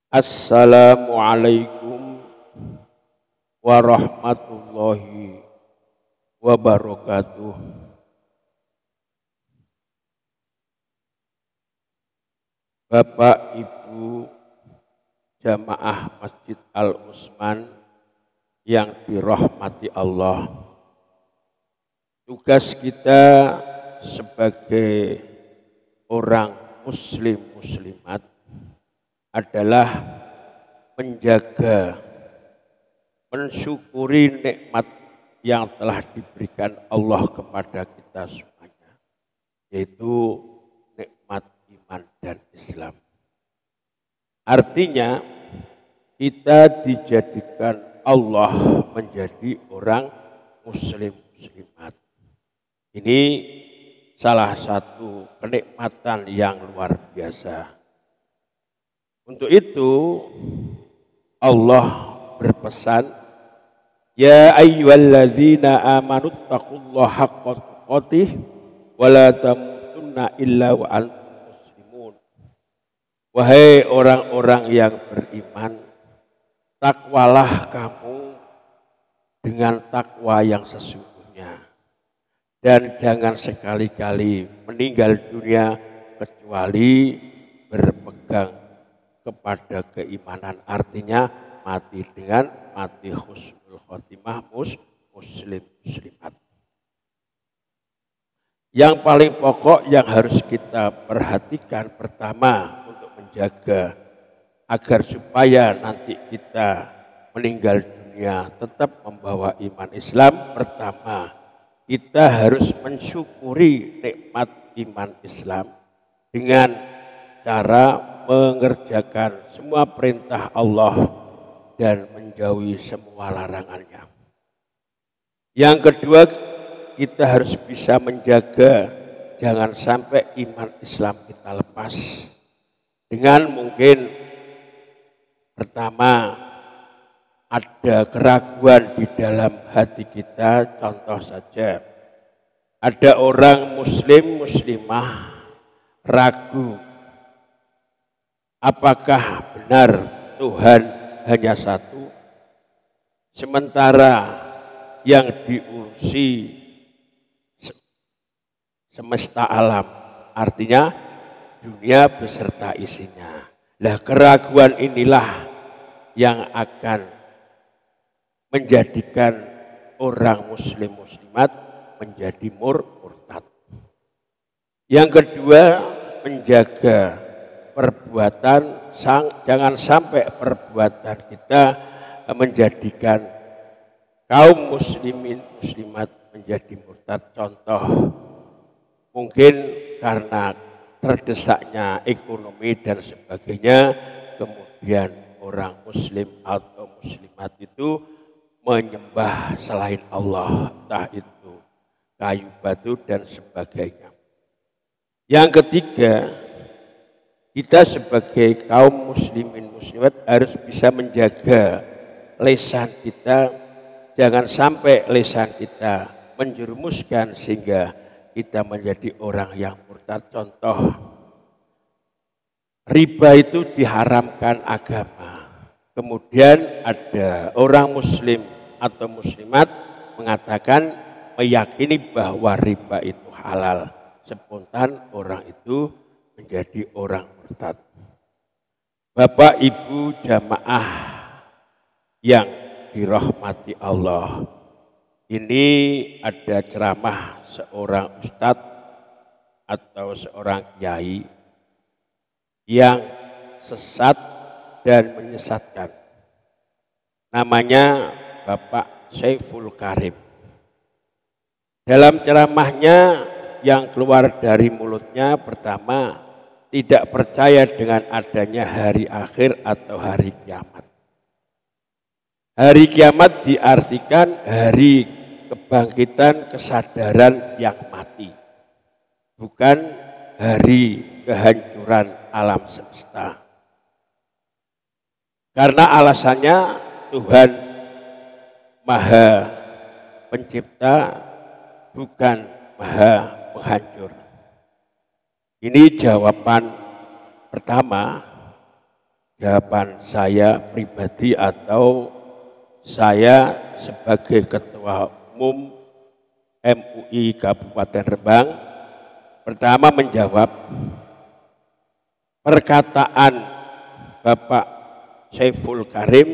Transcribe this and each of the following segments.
Assalamualaikum warahmatullahi wabarakatuh. Bapak Ibu jamaah Masjid Al-Utsman yang dirahmati Allah. Tugas kita sebagai orang muslim muslimat adalah menjaga, mensyukuri nikmat yang telah diberikan Allah kepada kita semuanya, yaitu nikmat iman dan Islam. Artinya kita dijadikan Allah menjadi orang muslim muslimat. Ini salah satu kenikmatan yang luar biasa. Untuk itu Allah berpesan, ya ayyuhalladzina amanu taqullaha haqqa tuqatih wa la tamutunna illa wa antum muslimun. Wahai orang-orang yang beriman, takwalah kamu dengan takwa yang sesungguhnya, dan jangan sekali-kali meninggal dunia kecuali berpegang kepada keimanan. Artinya mati dengan mati husnul khotimah muslim muslimat. Yang paling pokok yang harus kita perhatikan pertama untuk menjaga agar supaya nanti kita meninggal dunia tetap membawa iman Islam, pertama kita harus mensyukuri nikmat iman Islam dengan cara mengerjakan semua perintah Allah dan menjauhi semua larangannya. Yang kedua, kita harus bisa menjaga jangan sampai iman Islam kita lepas. Dengan mungkin pertama ada keraguan di dalam hati kita. Contoh saja, ada orang muslim muslimah ragu apakah benar Tuhan hanya satu, sementara yang diurusi semesta alam, artinya dunia beserta isinya. Nah, keraguan inilah yang akan menjadikan orang muslim muslimat menjadi murtad. Yang kedua, menjaga perbuatan, jangan sampai perbuatan kita menjadikan kaum muslimin muslimat menjadi murtad. Contoh, mungkin karena terdesaknya ekonomi dan sebagainya, kemudian orang muslim atau muslimat itu menyembah selain Allah, entah itu kayu batu dan sebagainya. Yang ketiga, kita sebagai kaum muslimin muslimat harus bisa menjaga lisan kita, jangan sampai lisan kita menjerumuskan sehingga kita menjadi orang yang murtad. Contoh, riba itu diharamkan agama. Kemudian ada orang muslim atau muslimat mengatakan, meyakini bahwa riba itu halal. Spontan orang itu menjadi orang murtad. Bapak Ibu jamaah yang dirahmati Allah, ini ada ceramah seorang ustadz atau seorang kiai yang sesat dan menyesatkan. Namanya Bapak Saiful Karim. Dalam ceramahnya yang keluar dari mulutnya, pertama, tidak percaya dengan adanya hari akhir atau hari kiamat. Hari kiamat diartikan hari kebangkitan kesadaran yang mati, bukan hari kehancuran alam semesta. Karena alasannya Tuhan Maha Pencipta, bukan Maha Penghancur. Ini jawaban pertama jawaban saya pribadi atau saya sebagai Ketua Umum MUI Kabupaten Rembang pertama menjawab perkataan Bapak Saiful Karim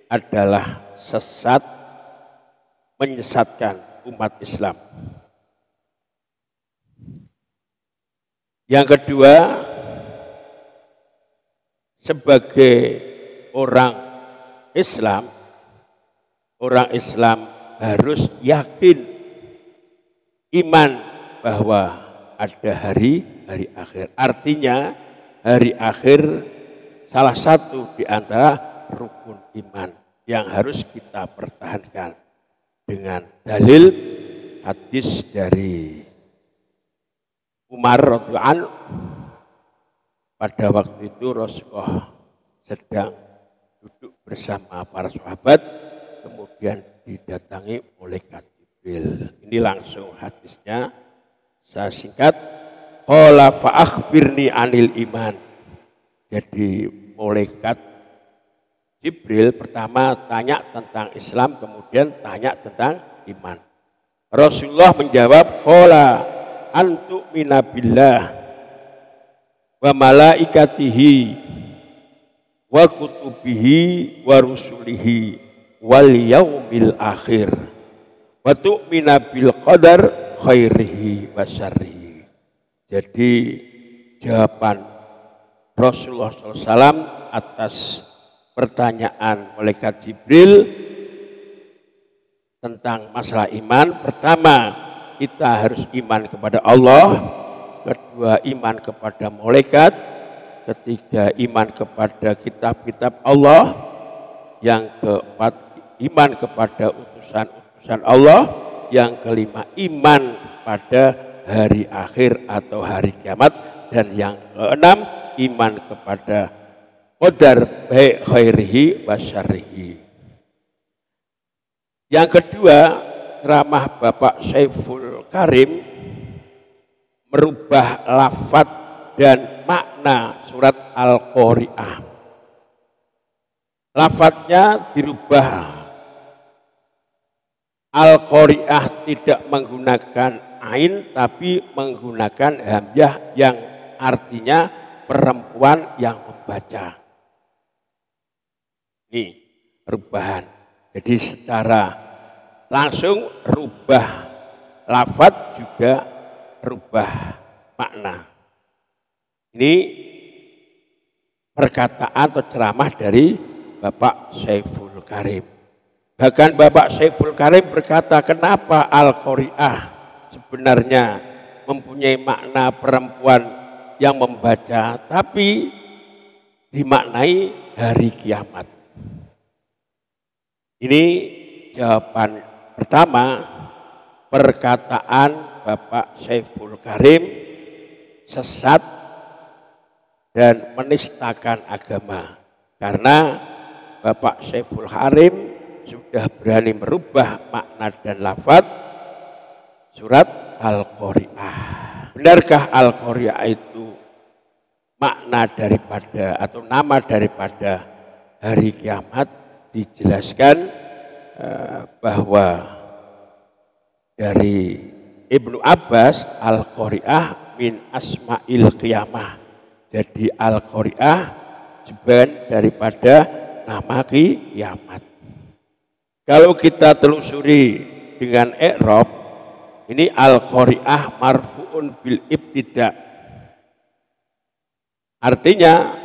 adalah sesat, menyesatkan umat Islam. Yang kedua, sebagai orang Islam harus yakin iman bahwa ada hari akhir. Artinya hari akhir salah satu di antara rukun iman yang harus kita pertahankan dengan dalil hadis dari Umar radhiyallahu anhu. Pada waktu itu Rasulullah sedang duduk bersama para sahabat, kemudian didatangi malaikat Jibril. Ini langsung hadisnya saya singkat. Qala fa akhbirni anil iman. Jadi malaikat Jibril pertama tanya tentang Islam, kemudian tanya tentang iman. Rasulullah menjawab, qala antu minabillah wa malaikatihi wa kutubihi wa rusulihi wal yaumil akhir wa tu'mina bil qadar khairihi wa syarrihi. Jadi jawaban Rasulullah SAW atas pertanyaan malaikat Jibril tentang masalah iman, pertama kita harus iman kepada Allah, kedua iman kepada malaikat, ketiga iman kepada kitab-kitab Allah, yang keempat iman kepada utusan-utusan Allah, yang kelima iman pada hari akhir atau hari kiamat, dan yang keenam iman kepada qadar baik khairihi wa syarrihi. Yang kedua, ceramah Bapak Saiful Karim merubah lafaz dan makna surat Al-Qari'ah. Lafaznya dirubah. Al-Qari'ah tidak menggunakan ain tapi menggunakan hamzah yang artinya perempuan yang membaca. Ini perubahan. Jadi secara langsung rubah lafaz juga rubah makna. Ini perkataan atau ceramah dari Bapak Saiful Karim. Bahkan Bapak Saiful Karim berkata, kenapa Al-Qari'ah sebenarnya mempunyai makna perempuan yang membaca, tapi dimaknai hari kiamat. Ini jawaban pertama, perkataan Bapak Saiful Karim sesat dan menistakan agama. Karena Bapak Saiful Karim sudah berani merubah makna dan lafaz surat Al-Qari'ah. Benarkah Al-Qari'ah itu makna daripada atau nama daripada hari kiamat? Dijelaskan bahwa dari Ibnu Abbas, Al-Qari'ah min asma'il qiyamah. Jadi Al-Qari'ah sebagian daripada nama kiamat. Kalau kita telusuri dengan i'rab, ini Al-Qari'ah marfu'un bil ibtida. Artinya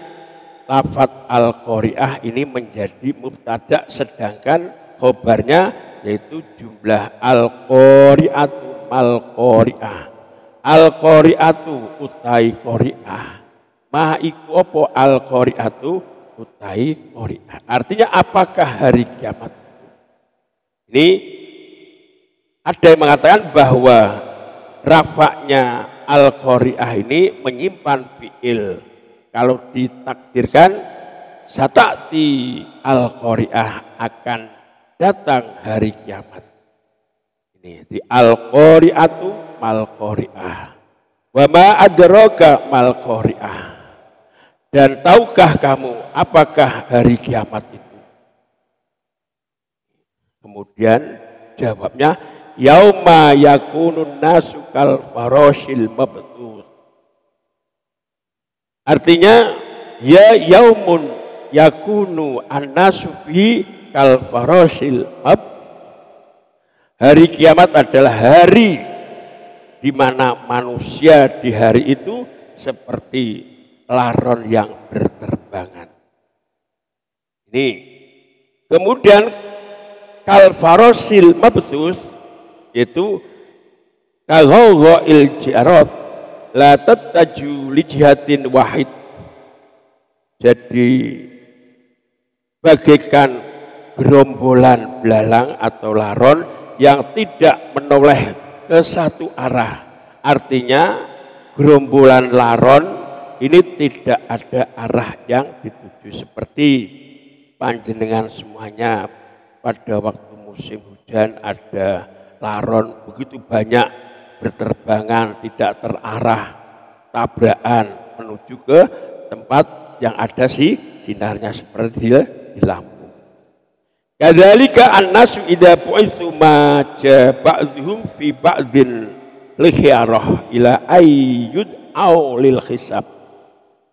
lafaz Al-Qari'ah ini menjadi mubtada, sedangkan khobarnya yaitu jumlah Al-Qari'atu mal-Qari'ah. Al-Qari'atu utai Qari'ah. Ma iku apa Al-Qari'atu utai Qari'ah. Artinya apakah hari kiamat? Ini ada yang mengatakan bahwa rafa'nya Al-Qari'ah ini menyimpan fi'il. Kalau ditakdirkan sata'ti Al-Qari'ah akan datang hari kiamat. Ini di Al-Qari'atu mal-Qari'ah. Wa ma adraka mal-Qari'ah. Dan tahukah kamu apakah hari kiamat itu? Kemudian jawabnya, yauma yakunun nasu kal faroshil mabthus. Artinya, ya yaumun yakunu an-nasu fi kal faroshil mabthus. Hari kiamat adalah hari di mana manusia di hari itu seperti laron yang berterbangan. Ini kemudian kal farosil mabthus yaitu kaghail jarad la tattaju li jihatin wahid. Jadi bagaikan gerombolan belalang atau laron yang tidak menoleh ke satu arah. Artinya gerombolan laron ini tidak ada arah yang dituju, seperti panjenengan semuanya pada waktu musim hujan ada laron begitu banyak berterbangan tidak terarah, tabrakan menuju ke tempat yang ada sinarnya seperti di lampu. Kadzalika an-nasu idza bu'itsu ma ba'dhum fi ba'din lihyarah ila ayyud au lil hisab.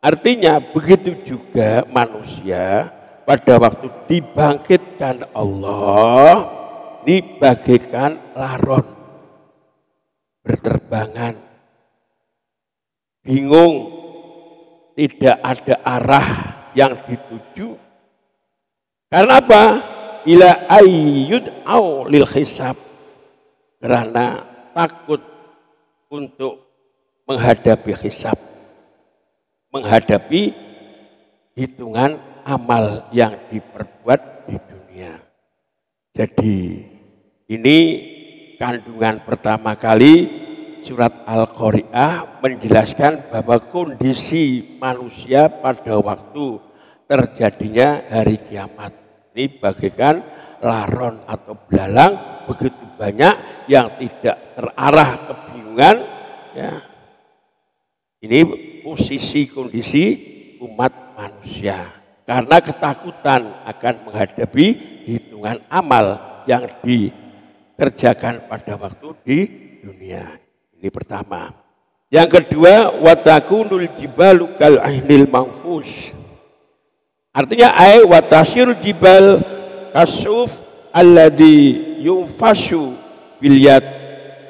Artinya begitu juga manusia pada waktu dibangkitkan Allah dibagaikan laron berterbangan, bingung, tidak ada arah yang dituju. Karena apa? Ila ayyud au lil hisab, karena takut untuk menghadapi hisab, menghadapi hitungan amal yang diperbuat di dunia. Jadi ini kandungan pertama kali surat Al-Qari'ah menjelaskan bahwa kondisi manusia pada waktu terjadinya hari kiamat ini bagaikan laron atau belalang begitu banyak yang tidak terarah, kebingungan ya. Ini posisi kondisi umat manusia karena ketakutan akan menghadapi hitungan amal yang dikerjakan pada waktu di dunia. Ini pertama. Yang kedua, watakunul jibalu kal ahnil manfus. Artinya watasirul jibal kasuf alladhi yunfashu bil yad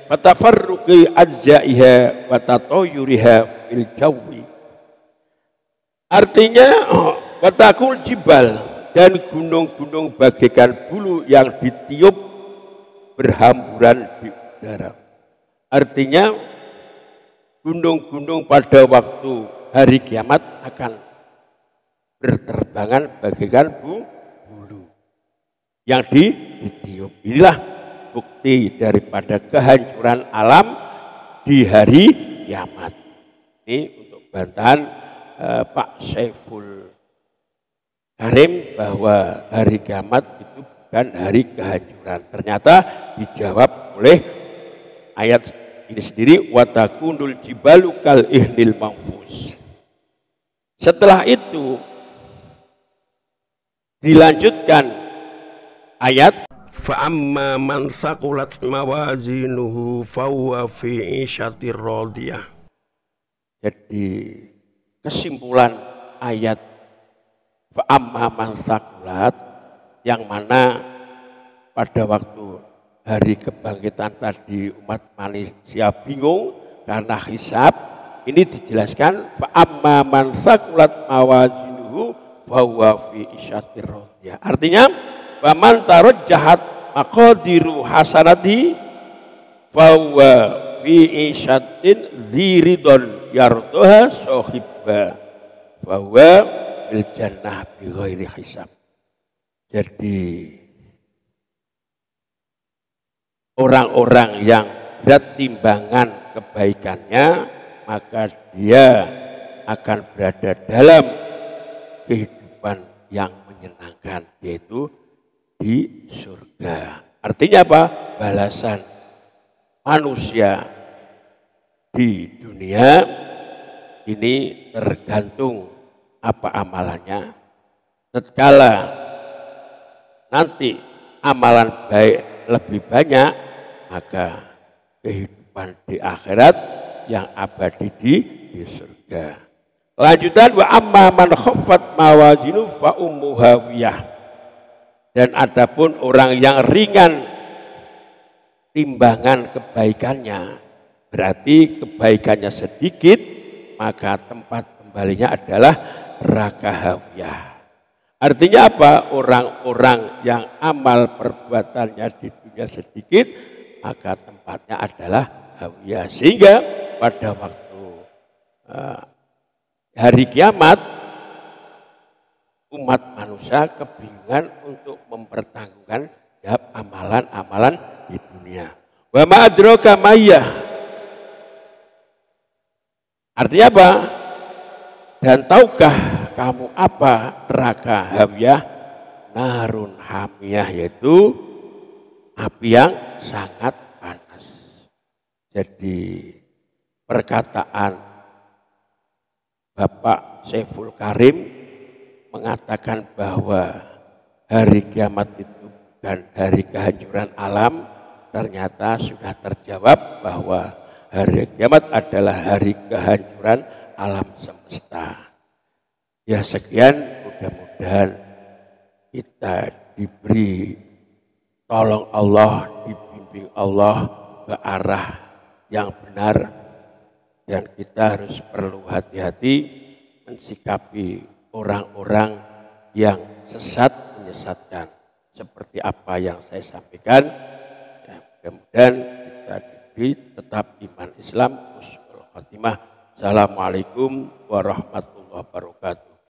fatafarruqi ajzaiha wa tatayuriha fil jawi. Artinya watakul jibal, dan gunung-gunung bagaikan bulu yang ditiup berhamburan di udara. Artinya gunung-gunung pada waktu hari kiamat akan berterbangan bagaikan bulu yang ditiup. Inilah bukti daripada kehancuran alam di hari kiamat. Ini untuk bantahan Pak Saiful Karim bahwa hari kiamat itu bukan hari kehancuran. Ternyata dijawab oleh ayat ini sendiri, watakunul jibalu kal ihnil manfus. Setelah itu dilanjutkan ayat fa'amma man saqulat mawazinuhu fahuwa fi 'ishatir radiyah. Jadi kesimpulan ayat fa'amma man saqulat, yang mana pada waktu hari kebangkitan tadi umat manusia bingung karena hisab, ini dijelaskan fa'amma man saqulat mawazinuhu fahuwa fi 'ishatir radiyah. Artinya faman tarajjahat maqadiru hasanati fahuwa fi 'ishatin dziridon yarduha sahibba fahuwa bil jannah bi ghairi hisab. Jadi orang-orang yang berat timbangan kebaikannya, maka dia akan berada dalam kehidupan yang menyenangkan, yaitu di surga. Artinya apa? Balasan manusia di dunia ini tergantung apa amalannya. Tatkala nanti amalan baik lebih banyak, maka kehidupan di akhirat yang abadi di surga. Lanjutan, wa amma man khaffat mawazinu fa ummu hawiyah. Dan adapun orang yang ringan timbangan kebaikannya, berarti kebaikannya sedikit, maka tempat kembalinya adalah neraka hawiyah. Artinya apa? Orang-orang yang amal perbuatannya di dunia sedikit, maka tempatnya adalah hawiyah. Sehingga pada waktu hari kiamat, umat manusia kebingungan untuk mempertanggungan jawab amalan-amalan di dunia. Wa ma adraka mayyah. Artinya apa? Dan tahukah kamu apa neraka hawiyah? Narun hamiyah, yaitu api yang sangat panas. Jadi perkataan Bapak Saiful Karim mengatakan bahwa hari kiamat itu bukan hari kehancuran alam, ternyata sudah terjawab bahwa hari kiamat adalah hari kehancuran alam semesta. Ya sekian, mudah-mudahan kita diberi tolong Allah, dibimbing Allah ke arah yang benar, dan kita harus perlu hati-hati mensikapi orang-orang yang sesat, menyesatkan, seperti apa yang saya sampaikan. Ya, mudah-mudahan kita diberi tetap iman Islam, husnul khotimah. Assalamualaikum warahmatullahi wabarakatuh.